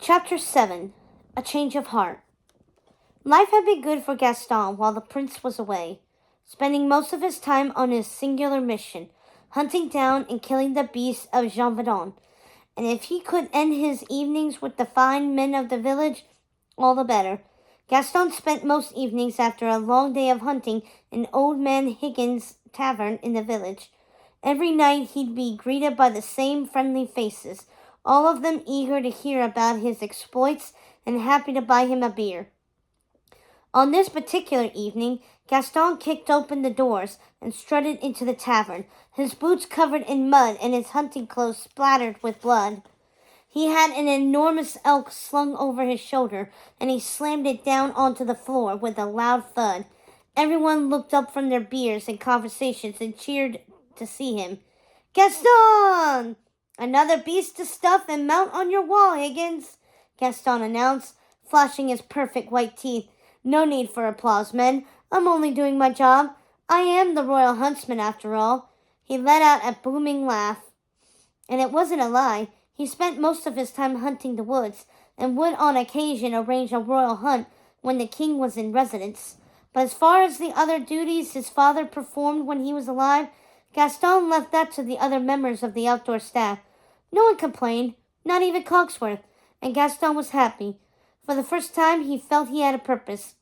Chapter 7. A Change of Heart. Life had been good for Gaston while the prince was away, spending most of his time on his singular mission, hunting down and killing the beasts of Gévaudan. And if he could end his evenings with the fine men of the village, all the better. Gaston spent most evenings after a long day of hunting in Old Man Higgins' tavern in the village. Every night he'd be greeted by the same friendly faces, all of them eager to hear about his exploits and happy to buy him a beer. On this particular evening, Gaston kicked open the doors and strutted into the tavern, his boots covered in mud and his hunting clothes splattered with blood. He had an enormous elk slung over his shoulder, and he slammed it down onto the floor with a loud thud. Everyone looked up from their beers and conversations and cheered to see him. "Gaston! Another beast to stuff and mount on your wall, Higgins," Gaston announced, flashing his perfect white teeth. "No need for applause, men. I'm only doing my job. I am the royal huntsman, after all." He let out a booming laugh. And it wasn't a lie. He spent most of his time hunting the woods, and would on occasion arrange a royal hunt when the king was in residence. But as far as the other duties his father performed when he was alive, Gaston left that to the other members of the outdoor staff. No one complained, not even Cogsworth, and Gaston was happy. For the first time he felt he had a purpose.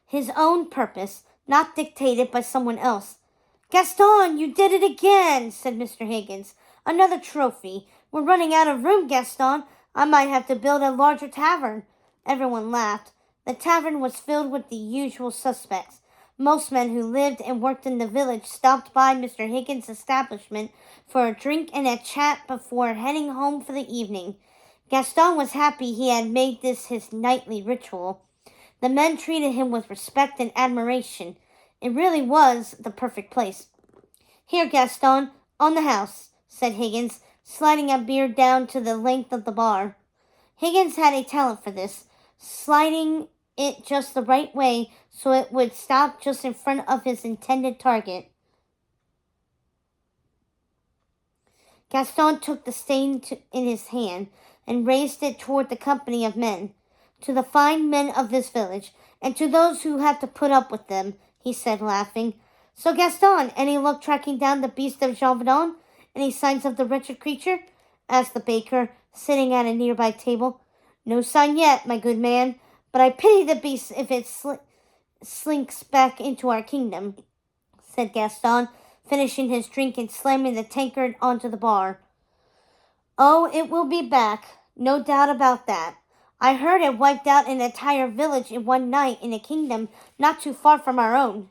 His own purpose, not dictated by someone else. "Gaston, you did it again," said Mr. Higgins. "Another trophy. We're running out of room, Gaston. I might have to build a larger tavern." Everyone laughed. The tavern was filled with the usual suspects. Most men who lived and worked in the village stopped by Mr. Higgins' establishment for a drink and a chat before heading home for the evening. Gaston was happy he had made this his nightly ritual. The men treated him with respect and admiration. It really was the perfect place. "Here, Gaston, on the house," said Higgins, sliding a beer down to the length of the bar. Higgins had a talent for this, sliding it just the right way so it would stop just in front of his intended target. Gaston took the stain in his hand and raised it toward the company of men. "To the fine men of this village, and to those who have to put up with them," he said, laughing. "So, Gaston, any luck tracking down the beast of Gévaudan? Any signs of the wretched creature?" asked the baker, sitting at a nearby table. "No sign yet, my good man, but I pity the beast if it slinks back into our kingdom," said Gaston, finishing his drink and slamming the tankard onto the bar. "Oh, it will be back, no doubt about that. I heard it wiped out an entire village in one night in a kingdom not too far from our own.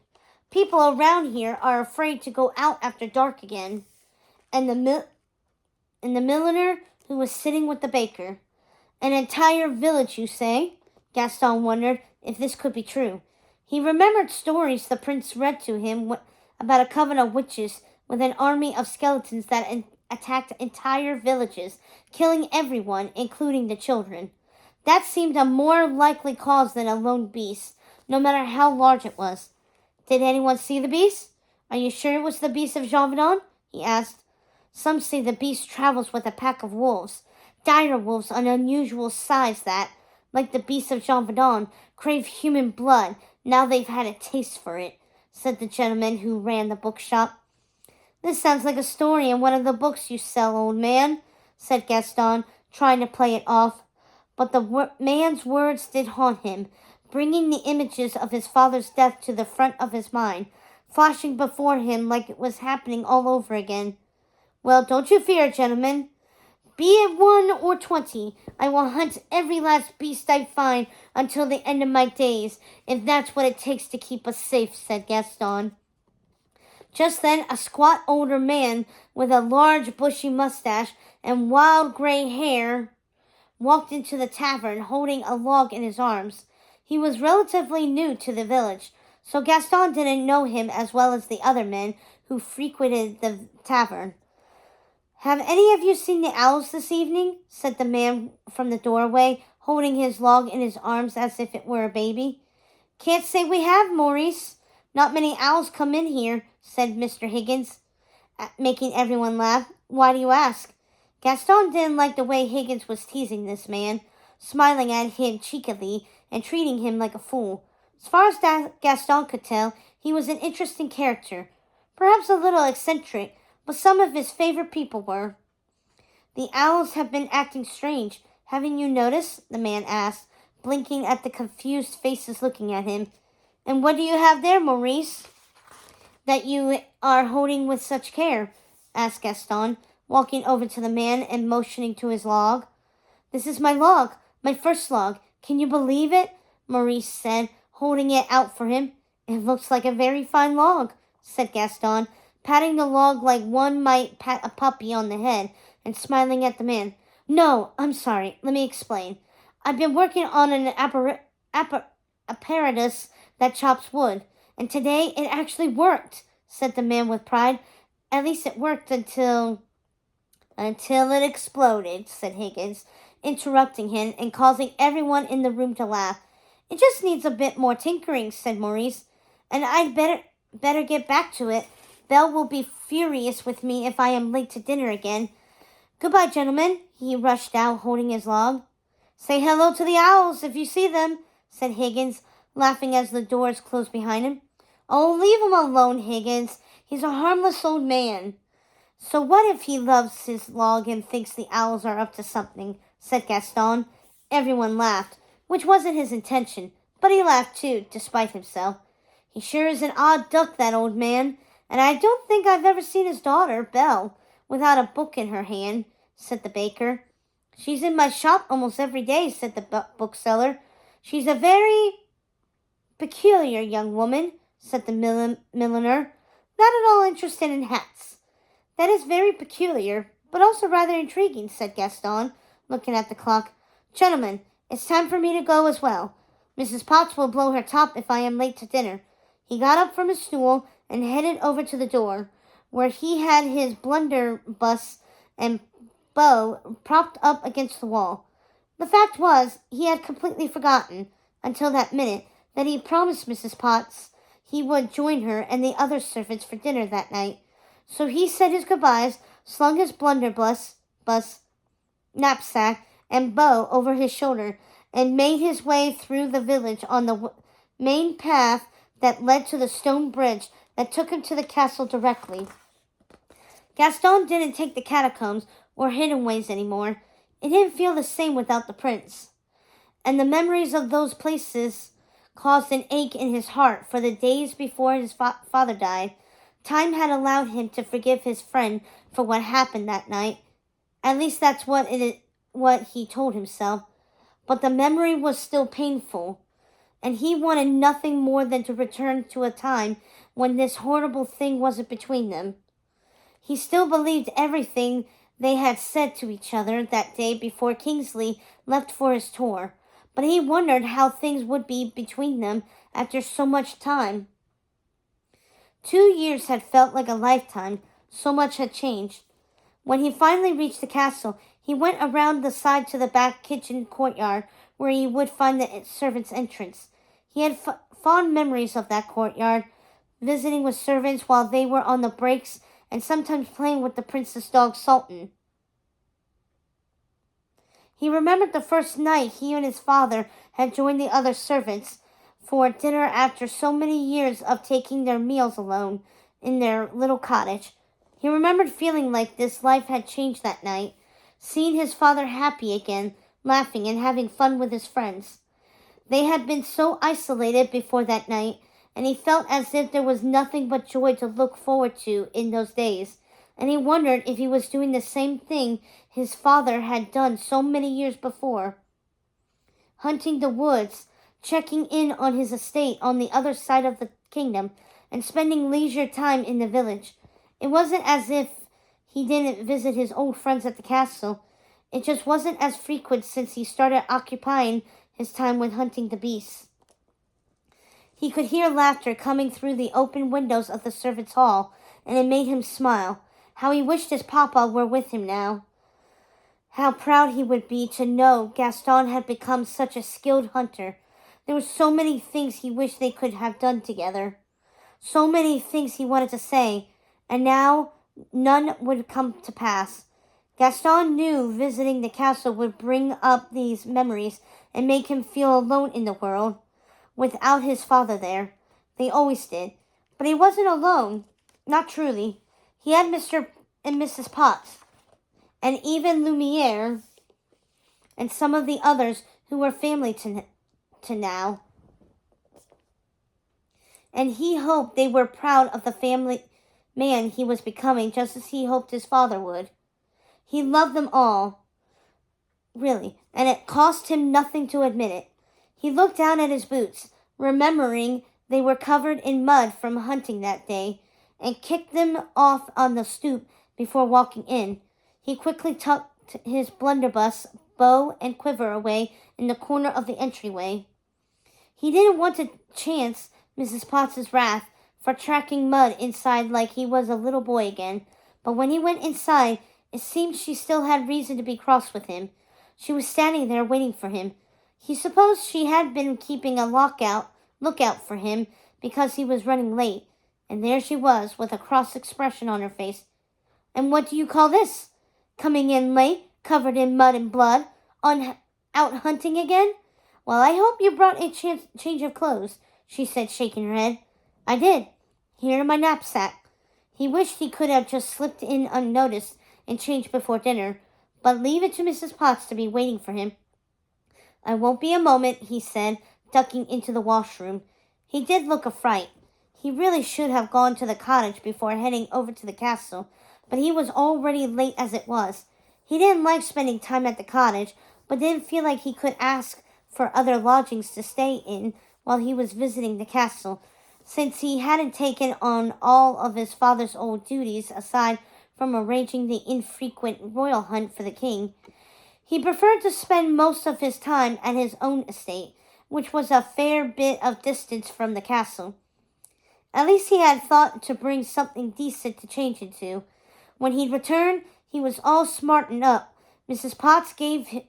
People around here are afraid to go out after dark again." And the milliner who was sitting with the baker. "An entire village, you say?" Gaston wondered if this could be true. He remembered stories the prince read to him about a coven of witches with an army of skeletons that attacked entire villages, killing everyone, including the children. That seemed a more likely cause than a lone beast, no matter how large it was. "Did anyone see the beast? Are you sure it was the beast of Gévaudan?" he asked. "Some say the beast travels with a pack of wolves, dire wolves an unusual size that, like the beast of Gévaudan, crave human blood now they've had a taste for it," said the gentleman who ran the bookshop. "This sounds like a story in one of the books you sell, old man," said Gaston, trying to play it off. But the man's words did haunt him, bringing the images of his father's death to the front of his mind, flashing before him like it was happening all over again. "Well, don't you fear, gentlemen. Be it 1 or 20, I will hunt every last beast I find until the end of my days, if that's what it takes to keep us safe," said Gaston. Just then a squat older man with a large bushy mustache and wild gray hair walked into the tavern holding a log in his arms. He was relatively new to the village, so Gaston didn't know him as well as the other men who frequented the tavern. "Have any of you seen the owls this evening?" said the man from the doorway, holding his log in his arms as if it were a baby. "Can't say we have, Maurice. Not many owls come in here," said Mr. Higgins, making everyone laugh. "Why do you ask?" Gaston didn't like the way Higgins was teasing this man, smiling at him cheekily and treating him like a fool. As far as Gaston could tell, he was an interesting character, perhaps a little eccentric, but some of his favorite people were. "The owls have been acting strange. Haven't you noticed?" the man asked, blinking at the confused faces looking at him. "And what do you have there, Maurice, that you are holding with such care?" asked Gaston, walking over to the man and motioning to his log. "This is my log, my first log. Can you believe it?" Maurice said, holding it out for him. "It looks like a very fine log," said Gaston, patting the log like one might pat a puppy on the head and smiling at the man. "No, I'm sorry. Let me explain. I've been working on an apparatus that chops wood, and today it actually worked," said the man with pride. "At least it worked until it exploded," said Higgins, interrupting him and causing everyone in the room to laugh. "It just needs a bit more tinkering," said Maurice, "and I'd better get back to it. Belle will be furious with me if I am late to dinner again. Goodbye, gentlemen." He rushed out, holding his log. "Say hello to the owls if you see them," said Higgins, laughing as the doors closed behind him. "Oh, leave him alone, Higgins. He's a harmless old man." "So what if he loves his log and thinks the owls are up to something?" said Gaston. Everyone laughed, which wasn't his intention, but he laughed too, despite himself. "He sure is an odd duck, that old man, and I don't think I've ever seen his daughter, Belle, without a book in her hand," said the baker. "She's in my shop almost every day," said the bookseller. "She's a very peculiar young woman," said the milliner, "not at all interested in hats." "That is very peculiar, but also rather intriguing," said Gaston, looking at the clock. "Gentlemen, it's time for me to go as well. Mrs. Potts will blow her top if I am late to dinner." He got up from his stool and headed over to the door, where he had his blunderbuss and bow propped up against the wall. The fact was, he had completely forgotten, until that minute, that he promised Mrs. Potts he would join her and the other servants for dinner that night. So he said his goodbyes, slung his blunderbuss, knapsack, and bow over his shoulder, and made his way through the village on the main path that led to the stone bridge that took him to the castle directly. Gaston didn't take the catacombs or hidden ways anymore. It didn't feel the same without the prince. And the memories of those places caused an ache in his heart for the days before his father died. Time had allowed him to forgive his friend for what happened that night. At least that's what he told himself. But the memory was still painful, and he wanted nothing more than to return to a time when this horrible thing wasn't between them. He still believed everything they had said to each other that day before Kingsley left for his tour, but he wondered how things would be between them after so much time. 2 years had felt like a lifetime, so much had changed. When he finally reached the castle, he went around the side to the back kitchen courtyard where he would find the servants' entrance. He had fond memories of that courtyard, visiting with servants while they were on the breaks and sometimes playing with the prince's dog Sultan. He remembered the first night he and his father had joined the other servants for dinner after so many years of taking their meals alone in their little cottage. He remembered feeling like this life had changed that night, seeing his father happy again, laughing and having fun with his friends. They had been so isolated before that night, and he felt as if there was nothing but joy to look forward to in those days, and he wondered if he was doing the same thing his father had done so many years before. Hunting the woods, checking in on his estate on the other side of the kingdom, and spending leisure time in the village. It wasn't as if he didn't visit his old friends at the castle. It just wasn't as frequent since he started occupying his time with hunting the beasts. He could hear laughter coming through the open windows of the servants' hall, and it made him smile. How he wished his papa were with him now. How proud he would be to know Gaston had become such a skilled hunter. There were so many things he wished they could have done together. So many things he wanted to say, and now none would come to pass. Gaston knew visiting the castle would bring up these memories and make him feel alone in the world, without his father there. They always did. But he wasn't alone. Not truly. He had Mr. and Mrs. Potts, and even Lumiere, and some of the others who were family to now. And he hoped they were proud of the family man he was becoming, just as he hoped his father would. He loved them all, really, and it cost him nothing to admit it. He looked down at his boots, remembering they were covered in mud from hunting that day, and kicked them off on the stoop before walking in. He quickly tucked his blunderbuss, bow, and quiver away in the corner of the entryway. He didn't want to chance Mrs. Potts's wrath for tracking mud inside like he was a little boy again, but when he went inside, it seemed she still had reason to be cross with him. She was standing there waiting for him. He supposed she had been keeping a lookout for him because he was running late, and there she was with a cross expression on her face. "And what do you call this? Coming in late, covered in mud and blood, out hunting again? Well, I hope you brought a change of clothes," she said, shaking her head. "I did. Here in my knapsack." He wished he could have just slipped in unnoticed and changed before dinner, but leave it to Mrs. Potts to be waiting for him. "I won't be a moment," he said, ducking into the washroom. He did look a fright. He really should have gone to the cottage before heading over to the castle, but he was already late as it was. He didn't like spending time at the cottage, but didn't feel like he could ask for other lodgings to stay in while he was visiting the castle, since he hadn't taken on all of his father's old duties aside from arranging the infrequent royal hunt for the king. He preferred to spend most of his time at his own estate, which was a fair bit of distance from the castle. At least he had thought to bring something decent to change into. When he returned, he was all smartened up. Mrs. Potts gave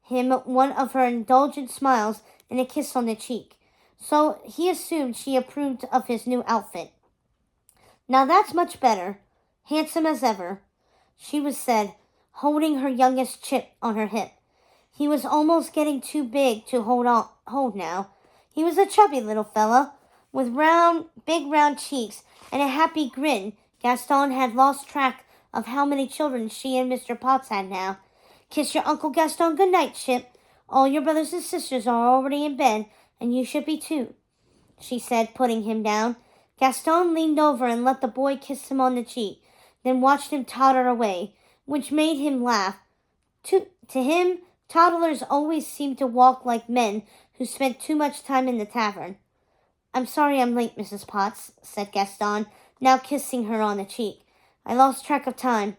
him one of her indulgent smiles and a kiss on the cheek, so he assumed she approved of his new outfit. "Now that's much better. Handsome as ever," she was said, holding her youngest chip on her hip. He was almost getting too big to hold now. He was a chubby little fellow, with big round cheeks and a happy grin. Gaston had lost track of how many children she and Mr. Potts had now. "Kiss your Uncle Gaston good night, Chip. All your brothers and sisters are already in bed, and you should be too," she said, putting him down. Gaston leaned over and let the boy kiss him on the cheek, then watched him totter away, which made him laugh. To him, toddlers always seemed to walk like men who spent too much time in the tavern. "I'm sorry I'm late, Mrs. Potts," said Gaston, now kissing her on the cheek. "I lost track of time."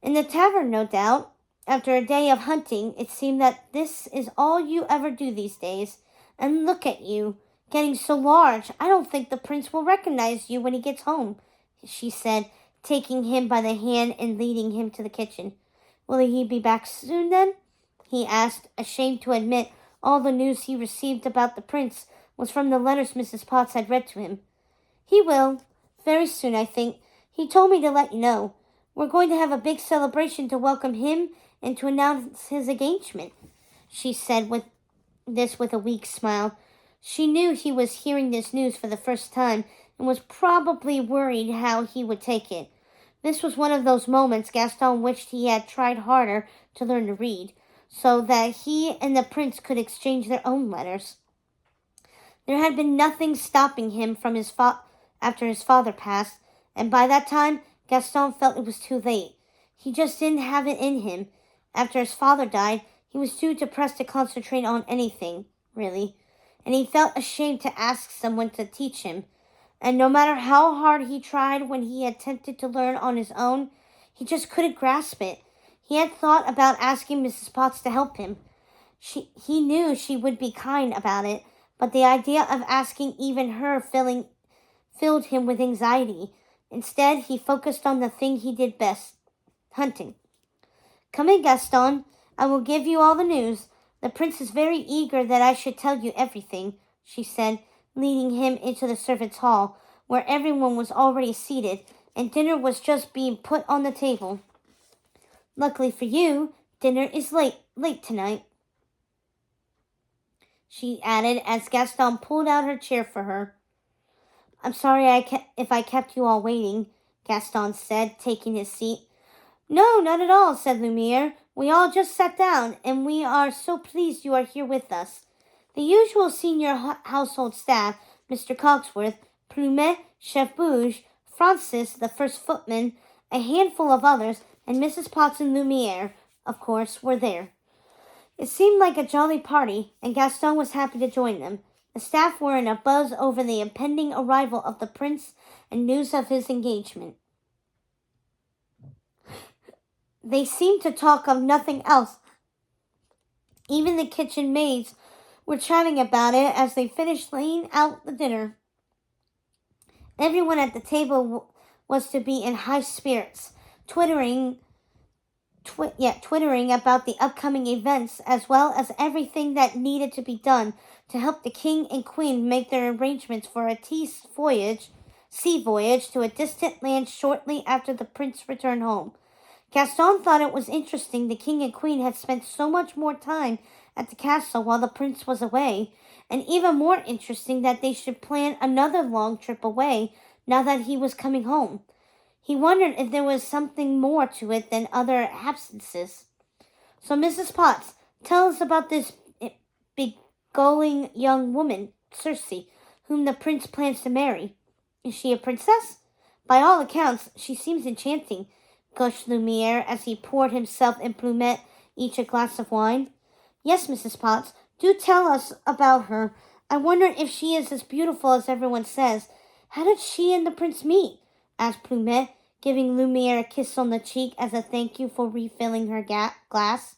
"In the tavern, no doubt. After a day of hunting, it seemed that this is all you ever do these days. And look at you, getting so large. I don't think the prince will recognize you when he gets home," she said, taking him by the hand and leading him to the kitchen. "Will he be back soon, then?" he asked, ashamed to admit all the news he received about the prince was from the letters Mrs. Potts had read to him. "He will. Very soon, I think. He told me to let you know. We're going to have a big celebration to welcome him and to announce his engagement," she said with a weak smile. She knew he was hearing this news for the first time and was probably worried how he would take it. This was one of those moments Gaston wished he had tried harder to learn to read, so that he and the prince could exchange their own letters. There had been nothing stopping him from after his father passed, and by that time Gaston felt it was too late. He just didn't have it in him. After his father died, he was too depressed to concentrate on anything, really, and he felt ashamed to ask someone to teach him. And no matter how hard he tried when he attempted to learn on his own, he just couldn't grasp it. He had thought about asking Mrs. Potts to help him. He knew she would be kind about it, but the idea of asking even her filled him with anxiety. Instead, he focused on the thing he did best, hunting. "Come in, Gaston. I will give you all the news. The prince is very eager that I should tell you everything," she said, leading him into the servants' hall, where everyone was already seated, and dinner was just being put on the table. Luckily for you, dinner is late tonight, she added as Gaston pulled out her chair for her. I'm sorry if I kept you all waiting, Gaston said, taking his seat. No, not at all, said Lumiere. We all just sat down, and we are so pleased you are here with us. The usual senior household staff, Mr. Cogsworth, Plumet, Chef Bouge, Francis, the first footman, a handful of others, and Mrs. Potts and Lumiere, of course, were there. It seemed like a jolly party, and Gaston was happy to join them. The staff were in a buzz over the impending arrival of the prince and news of his engagement. They seemed to talk of nothing else. Even the kitchen maids were chatting about it as they finished laying out the dinner. Everyone at the table was to be in high spirits, twittering about the upcoming events as well as everything that needed to be done to help the king and queen make their arrangements for a sea voyage to a distant land shortly after the prince returned home. Gaston thought it was interesting the king and queen had spent so much more time at the castle while the prince was away, and even more interesting that they should plan another long trip away now that he was coming home. He wondered if there was something more to it than other absences. So, Mrs. Potts, tell us about this beguiling young woman, Circe, whom the prince plans to marry. Is she a princess? By all accounts, she seems enchanting, gushed Lumiere as he poured himself and Plumet each a glass of wine. Yes, Mrs. Potts, do tell us about her. I wonder if she is as beautiful as everyone says. How did she and the prince meet? Asked Plumet, giving Lumiere a kiss on the cheek as a thank you for refilling her glass.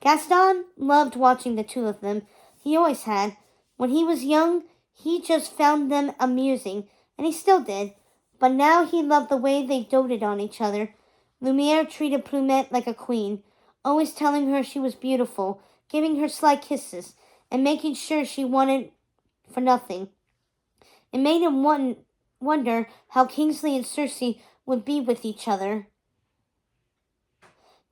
Gaston loved watching the two of them. He always had. When he was young, he just found them amusing, and he still did. But now he loved the way they doted on each other. Lumiere treated Plumet like a queen, always telling her she was beautiful, giving her sly kisses, and making sure she wanted for nothing. It made him wonder how Kingsley and Circe would be with each other.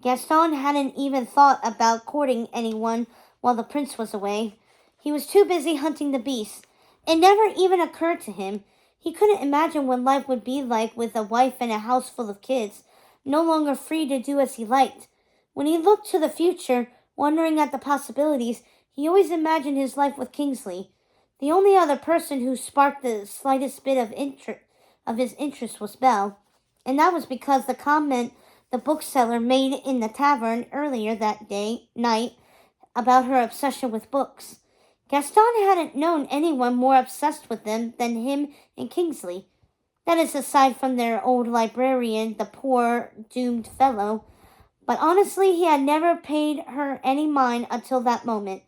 Gaston hadn't even thought about courting anyone while the prince was away. He was too busy hunting the beasts. It never even occurred to him. He couldn't imagine what life would be like with a wife and a house full of kids, no longer free to do as he liked. When he looked to the future, wondering at the possibilities, he always imagined his life with Kingsley. The only other person who sparked the slightest bit of his interest was Belle, and that was because the comment the bookseller made in the tavern earlier that night about her obsession with books. Gaston hadn't known anyone more obsessed with them than him and Kingsley. That is aside from their old librarian, the poor, doomed fellow. But honestly, he had never paid her any mind until that moment.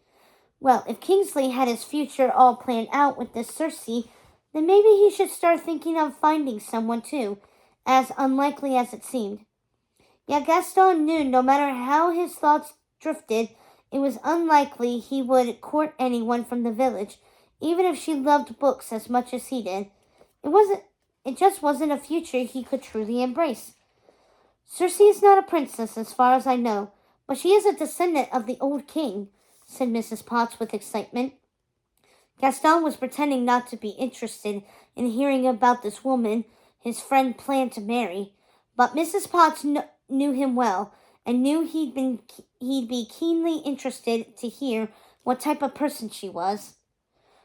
Well, if Kingsley had his future all planned out with this Circe, then maybe he should start thinking of finding someone too, as unlikely as it seemed. Yet Gaston knew no matter how his thoughts drifted, it was unlikely he would court anyone from the village, even if she loved books as much as he did. It just wasn't a future he could truly embrace. Circe is not a princess as far as I know, but she is a descendant of the old king, said Mrs. Potts with excitement. Gaston was pretending not to be interested in hearing about this woman his friend planned to marry, but Mrs. Potts knew him well and knew he'd be keenly interested to hear what type of person she was.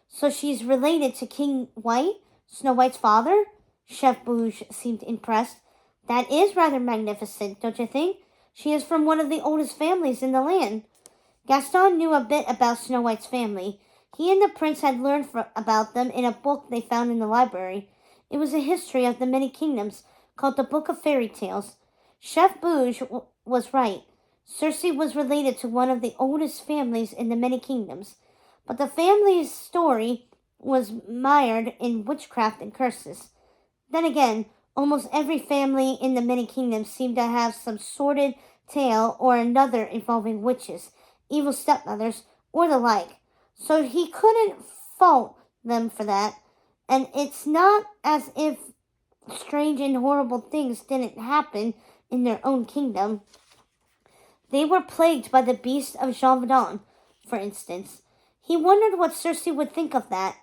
So she's related to King White, Snow White's father? Chef Bouge seemed impressed. That is rather magnificent, don't you think? She is from one of the oldest families in the land. Gaston knew a bit about Snow White's family. He and the prince had learned about them in a book they found in the library. It was a history of the many kingdoms, called the Book of Fairy Tales. Chef Bouge was right. Circe was related to one of the oldest families in the many kingdoms, but the family's story was mired in witchcraft and curses. Then again, almost every family in the many kingdoms seemed to have some sordid tale or another involving witches, evil stepmothers, or the like, so he couldn't fault them for that, and it's not as if strange and horrible things didn't happen in their own kingdom. They were plagued by the beast of Gévaudan, for instance. He wondered what Circe would think of that.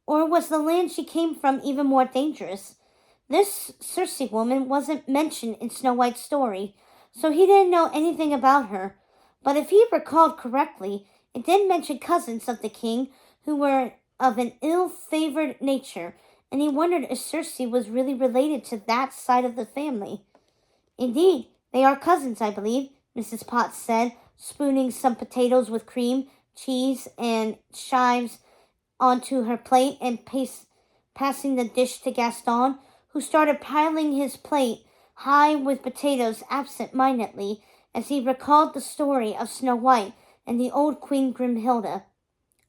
Or was the land she came from even more dangerous? This Circe woman wasn't mentioned in Snow White's story, so he didn't know anything about her. But if he recalled correctly, it did mention cousins of the king who were of an ill-favored nature, and he wondered if Circe was really related to that side of the family. Indeed, they are cousins, I believe, Mrs. Potts said, spooning some potatoes with cream, cheese, and chives onto her plate and passing the dish to Gaston, who started piling his plate high with potatoes absent-mindedly as he recalled the story of Snow White and the old Queen Grimhilda.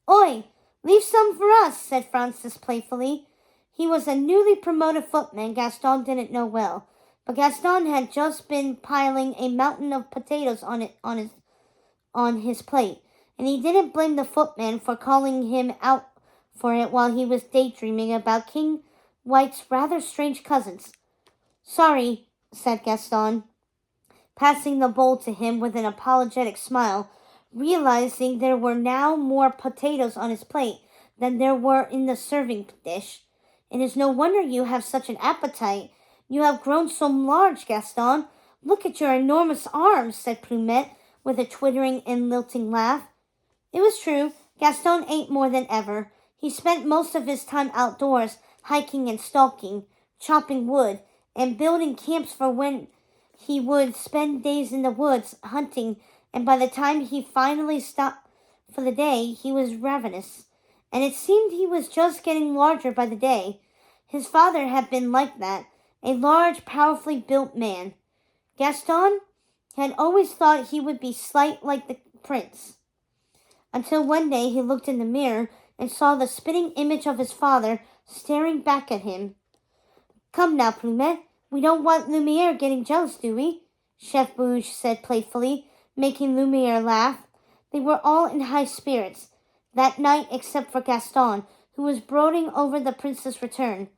"Oi, leave some for us," said Francis playfully. He was a newly promoted footman Gaston didn't know well, but Gaston had just been piling a mountain of potatoes on his plate, and he didn't blame the footman for calling him out for it while he was daydreaming about King White's rather strange cousins. "Sorry," said Gaston, passing the bowl to him with an apologetic smile, realizing there were now more potatoes on his plate than there were in the serving dish. "It is no wonder you have such an appetite. You have grown so large, Gaston. Look at your enormous arms," said Plumette, with a twittering and lilting laugh. It was true. Gaston ate more than ever. He spent most of his time outdoors, hiking and stalking, chopping wood, and building camps for when he would spend days in the woods hunting, and by the time he finally stopped for the day, he was ravenous. And it seemed he was just getting larger by the day. His father had been like that, a large, powerfully built man. Gaston had always thought he would be slight like the prince, until one day he looked in the mirror and saw the spitting image of his father staring back at him. "Come now, Plumette, we don't want Lumiere getting jealous, do we?" Chef Bouge said playfully, making Lumiere laugh. They were all in high spirits that night except for Gaston, who was brooding over the prince's return.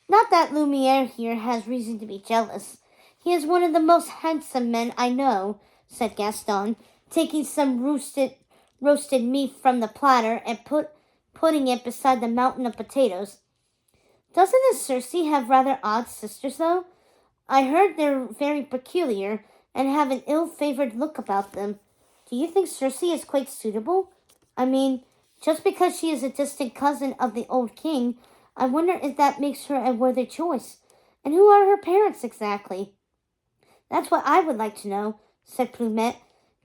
"Not that Lumiere here has reason to be jealous. He is one of the most handsome men I know," said Gaston, taking some roasted meat from the platter and putting it beside the mountain of potatoes. "Doesn't this Circe have rather odd sisters, though? I heard they're very peculiar and have an ill-favored look about them. Do you think Circe is quite suitable? I mean, just because she is a distant cousin of the old king, I wonder if that makes her a worthy choice. And who are her parents exactly?" "That's what I would like to know," said Plumette.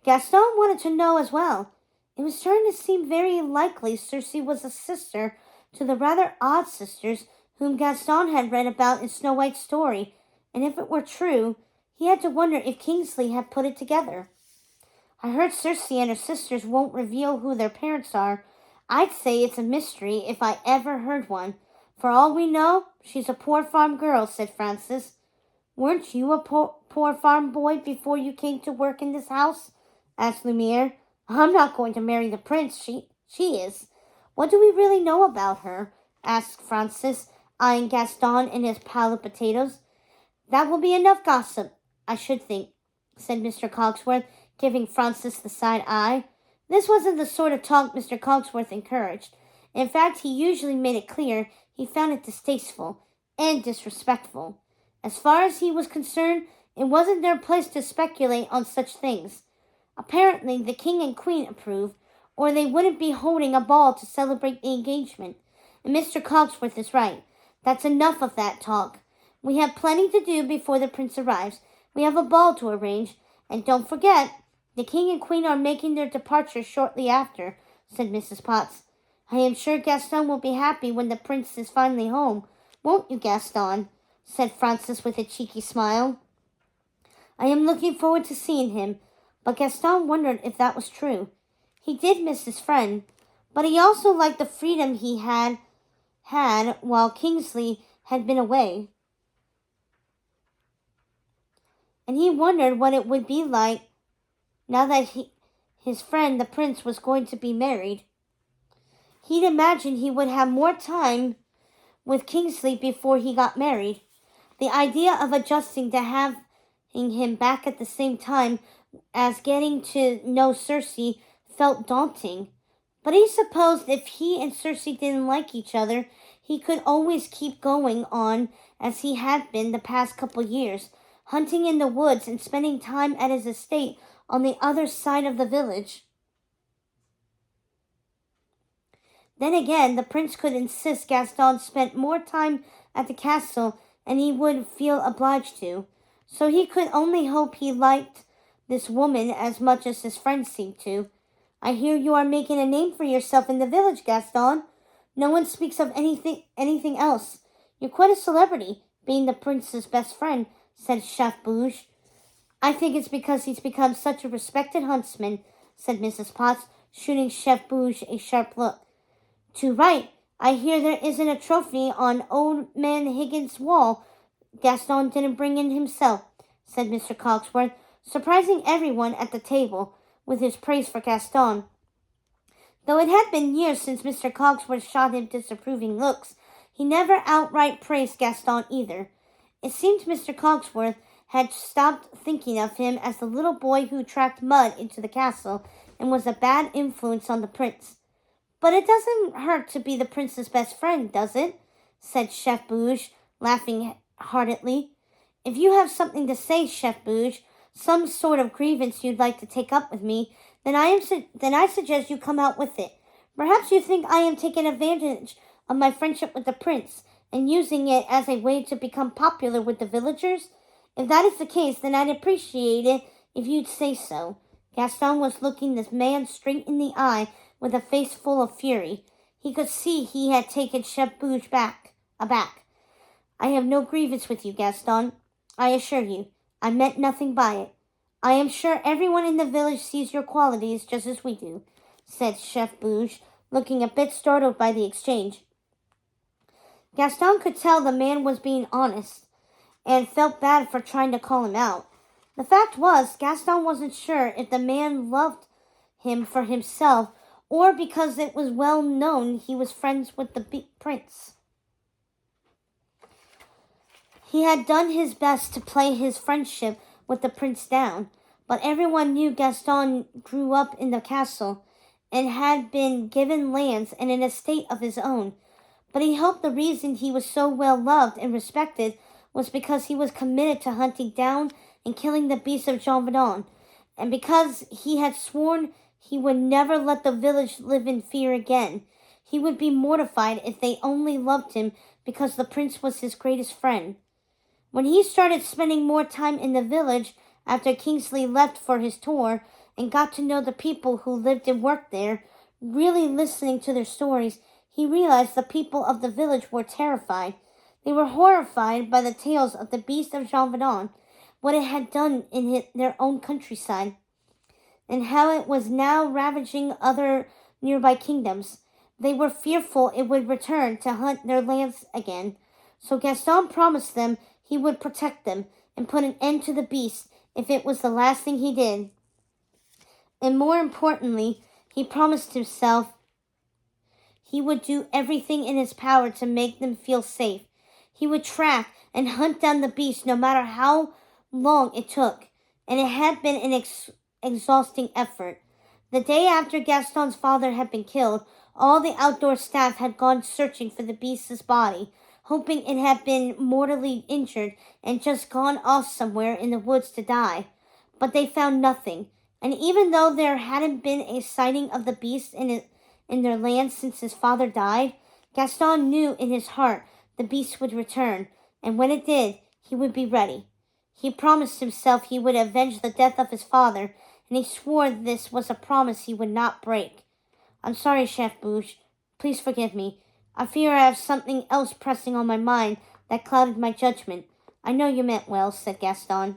Gaston wanted to know as well. It was starting to seem very likely Circe was a sister to the rather odd sisters whom Gaston had read about in Snow White's story, and if it were true, he had to wonder if Kingsley had put it together. "I heard Circe and her sisters won't reveal who their parents are. I'd say it's a mystery if I ever heard one. For all we know, she's a poor farm girl," said Francis. "Weren't you a poor farm boy before you came to work in this house?" asked Lumiere. "I'm not going to marry the prince. She is." "What do we really know about her?" asked Francis, eyeing Gaston and his pile of potatoes. "That will be enough gossip, I should think," said Mr. Cogsworth, giving Francis the side eye. This wasn't the sort of talk Mr. Cogsworth encouraged. In fact, he usually made it clear he found it distasteful and disrespectful. As far as he was concerned, it wasn't their place to speculate on such things. Apparently, the king and queen approved, or they wouldn't be holding a ball to celebrate the engagement. And Mr. Cogsworth is right. That's enough of that talk. We have plenty to do before the prince arrives. We have a ball to arrange, and don't forget, the king and queen are making their departure shortly after," said Mrs. Potts. "I am sure Gaston will be happy when the prince is finally home. Won't you, Gaston?" said Francis with a cheeky smile. "I am looking forward to seeing him." But Gaston wondered if that was true. He did miss his friend, but he also liked the freedom he had while Kingsley had been away. And he wondered what it would be like now that his friend, the prince, was going to be married. He'd imagined he would have more time with Kingsley before he got married. The idea of adjusting to having him back at the same time as getting to know Cersei felt daunting. But he supposed if he and Cersei didn't like each other, he could always keep going on as he had been the past couple years, hunting in the woods and spending time at his estate on the other side of the village. Then again, the prince could insist Gaston spent more time at the castle, and he would feel obliged to. So he could only hope he liked this woman as much as his friends seemed to. I hear you are making a name for yourself in the village, Gaston. No one speaks of anything else. You're quite a celebrity, being the prince's best friend, said Chef Bouge. I think it's because he's become such a respected huntsman, said Mrs. Potts, shooting Chef Bouge a sharp look. Too right. I hear there isn't a trophy on old man Higgins' wall Gaston didn't bring in himself, said Mr. Cogsworth, surprising everyone at the table with his praise for Gaston. Though it had been years since Mr. Cogsworth shot him disapproving looks, he never outright praised Gaston either. It seemed Mr. Cogsworth had stopped thinking of him as the little boy who tracked mud into the castle and was a bad influence on the prince. But it doesn't hurt to be the prince's best friend, does it? Said Chef Bouge, laughing heartily. If you have something to say, Chef Bouge, some sort of grievance you'd like to take up with me, then I suggest you come out with it. Perhaps you think I am taking advantage of my friendship with the prince and using it as a way to become popular with the villagers? If that is the case, then I'd appreciate it if you'd say so. Gaston was looking this man straight in the eye with a face full of fury. He could see he had taken Chef Bouge aback. I have no grievance with you, Gaston. I assure you, I meant nothing by it. I am sure everyone in the village sees your qualities just as we do, said Chef Bouge, looking a bit startled by the exchange. Gaston could tell the man was being honest, and felt bad for trying to call him out. The fact was, Gaston wasn't sure if the man loved him for himself or because it was well known he was friends with the prince. He had done his best to play his friendship with the prince down, but everyone knew Gaston grew up in the castle and had been given lands and an estate of his own. But he hoped the reason he was so well loved and respected was because he was committed to hunting down and killing the beasts of Jean Vidon, and because he had sworn he would never let the village live in fear again. He would be mortified if they only loved him because the prince was his greatest friend. When he started spending more time in the village after Kingsley left for his tour and got to know the people who lived and worked there, really listening to their stories, he realized the people of the village were terrified. They were horrified by the tales of the beast of Jean Vidon, what it had done in their own countryside, and how it was now ravaging other nearby kingdoms. They were fearful it would return to hunt their lands again. So Gaston promised them he would protect them and put an end to the beast if it was the last thing he did. And more importantly, he promised himself he would do everything in his power to make them feel safe. He would track and hunt down the beast no matter how long it took, and it had been an exhausting effort. The day after Gaston's father had been killed, all the outdoor staff had gone searching for the beast's body, hoping it had been mortally injured and just gone off somewhere in the woods to die. But they found nothing, and even though there hadn't been a sighting of the beast in their land since his father died, Gaston knew in his heart the beast would return, and when it did, he would be ready. He promised himself he would avenge the death of his father, and he swore this was a promise he would not break. I'm sorry, Chef Bouge. Please forgive me. I fear I have something else pressing on my mind that clouded my judgment. I know you meant well, said Gaston.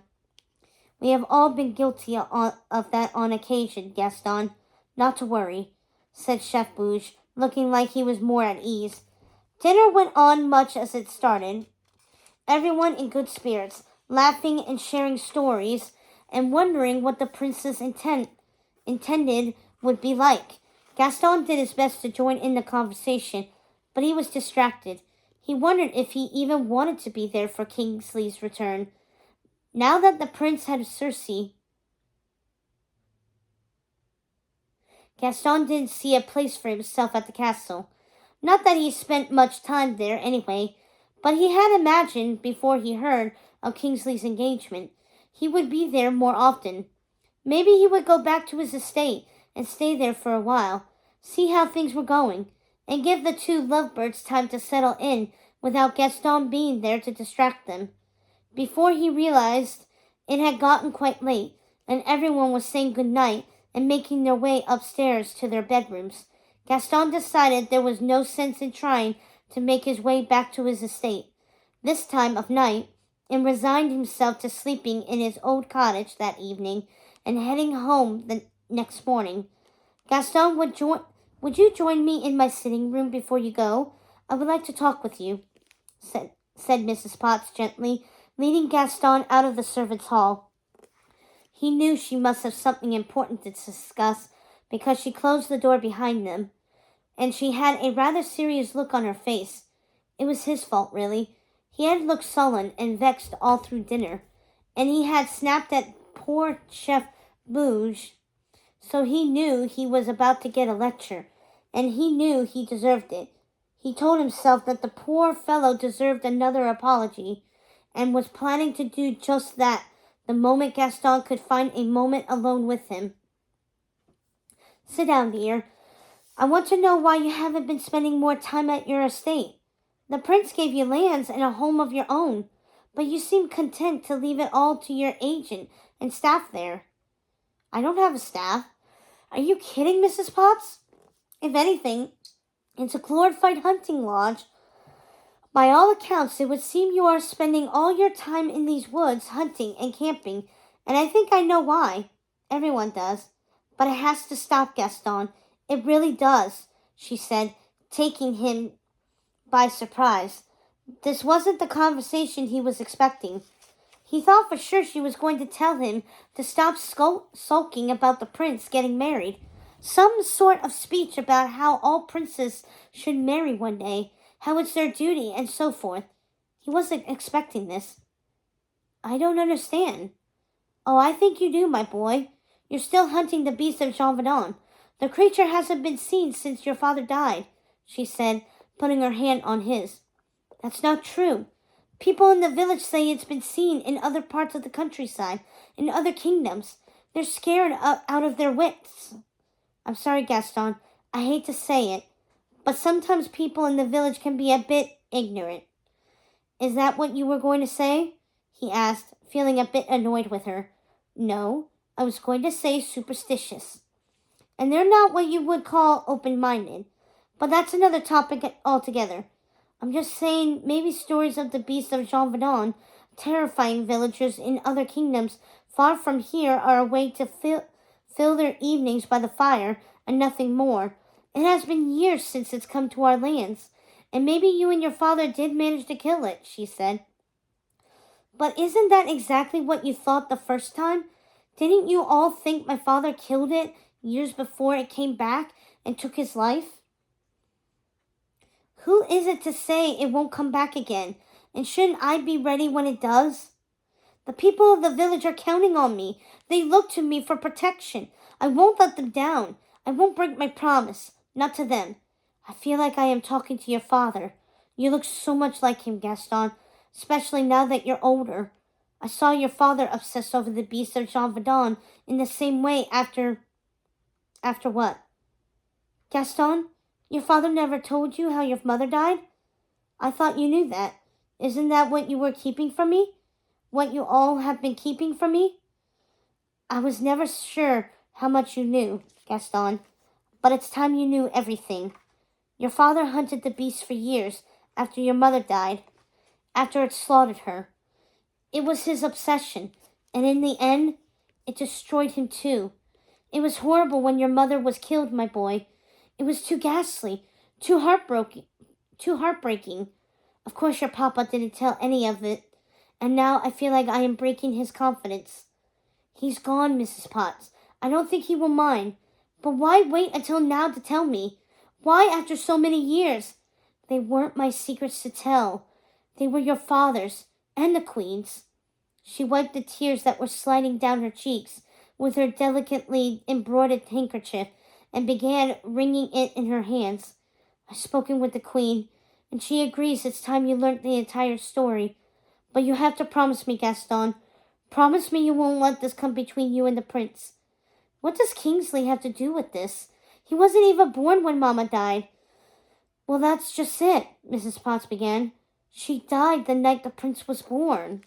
We have all been guilty of that on occasion, Gaston. Not to worry, said Chef Bouge, looking like he was more at ease. Dinner went on much as it started, everyone in good spirits, laughing and sharing stories, and wondering what the prince's intended would be like. Gaston did his best to join in the conversation, but he was distracted. He wondered if he even wanted to be there for Kingsley's return. Now that the prince had Cersei, Gaston didn't see a place for himself at the castle. Not that he spent much time there anyway, but he had imagined, before he heard of Kingsley's engagement, he would be there more often. Maybe he would go back to his estate and stay there for a while, see how things were going, and give the two lovebirds time to settle in without Gaston being there to distract them. Before he realized, it had gotten quite late, and everyone was saying good night and making their way upstairs to their bedrooms. Gaston decided there was no sense in trying to make his way back to his estate this time of night, and resigned himself to sleeping in his old cottage that evening and heading home the next morning. Gaston, would you join me in my sitting room before you go? I would like to talk with you, said Mrs. Potts gently, leading Gaston out of the servants' hall. He knew she must have something important to discuss because she closed the door behind them, and she had a rather serious look on her face. It was his fault, really. He had looked sullen and vexed all through dinner, and he had snapped at poor Chef Bouge, so he knew he was about to get a lecture, and he knew he deserved it. He told himself that the poor fellow deserved another apology, and was planning to do just that the moment Gaston could find a moment alone with him. Sit down, dear. I want to know why you haven't been spending more time at your estate. The prince gave you lands and a home of your own, but you seem content to leave it all to your agent and staff there. I don't have a staff. Are you kidding, Mrs. Potts? If anything, it's a glorified hunting lodge. By all accounts, it would seem you are spending all your time in these woods hunting and camping, and I think I know why. Everyone does. But it has to stop, Gaston. It really does, she said, taking him by surprise. This wasn't the conversation he was expecting. He thought for sure she was going to tell him to stop sulking about the prince getting married. Some sort of speech about how all princes should marry one day, how it's their duty, and so forth. He wasn't expecting this. I don't understand. Oh, I think you do, my boy. You're still hunting the beast of Jean Vedon. The creature hasn't been seen since your father died, she said, putting her hand on his. That's not true. People in the village say it's been seen in other parts of the countryside, in other kingdoms. They're scared out of their wits. I'm sorry, Gaston. I hate to say it, but sometimes people in the village can be a bit ignorant. Is that what you were going to say? He asked, feeling a bit annoyed with her. No, I was going to say superstitious. And they're not what you would call open-minded. But that's another topic altogether. I'm just saying maybe stories of the beast of Jean Vedon, terrifying villagers in other kingdoms far from here, are a way to fill their evenings by the fire and nothing more. It has been years since it's come to our lands, and maybe you and your father did manage to kill it, she said. But isn't that exactly what you thought the first time? Didn't you all think my father killed it years before it came back and took his life? Who is it to say it won't come back again? And shouldn't I be ready when it does? The people of the village are counting on me. They look to me for protection. I won't let them down. I won't break my promise. Not to them. I feel like I am talking to your father. You look so much like him, Gaston, especially now that you're older. I saw your father obsessed over the beast of Jean Vedon in the same way after what? Gaston, your father never told you how your mother died? I thought you knew that. Isn't that what you were keeping from me? What you all have been keeping from me? I was never sure how much you knew, Gaston, but it's time you knew everything. Your father hunted the beast for years after your mother died, after it slaughtered her. It was his obsession, and in the end, it destroyed him too. It was horrible when your mother was killed, my boy. It was too ghastly, too heartbreaking. Of course, your papa didn't tell any of it, and now I feel like I am breaking his confidence. He's gone, Mrs. Potts. I don't think he will mind. But why wait until now to tell me? Why after so many years? They weren't my secrets to tell. They were your father's and the Queen's. She wiped the tears that were sliding down her cheeks with her delicately embroidered handkerchief and began wringing it in her hands. "I've spoken with the Queen, and she agrees it's time you learnt the entire story. But you have to promise me, Gaston. Promise me you won't let this come between you and the prince." "What does Kingsley have to do with this? He wasn't even born when Mama died." "Well, that's just it," Mrs. Potts began. "She died the night the prince was born."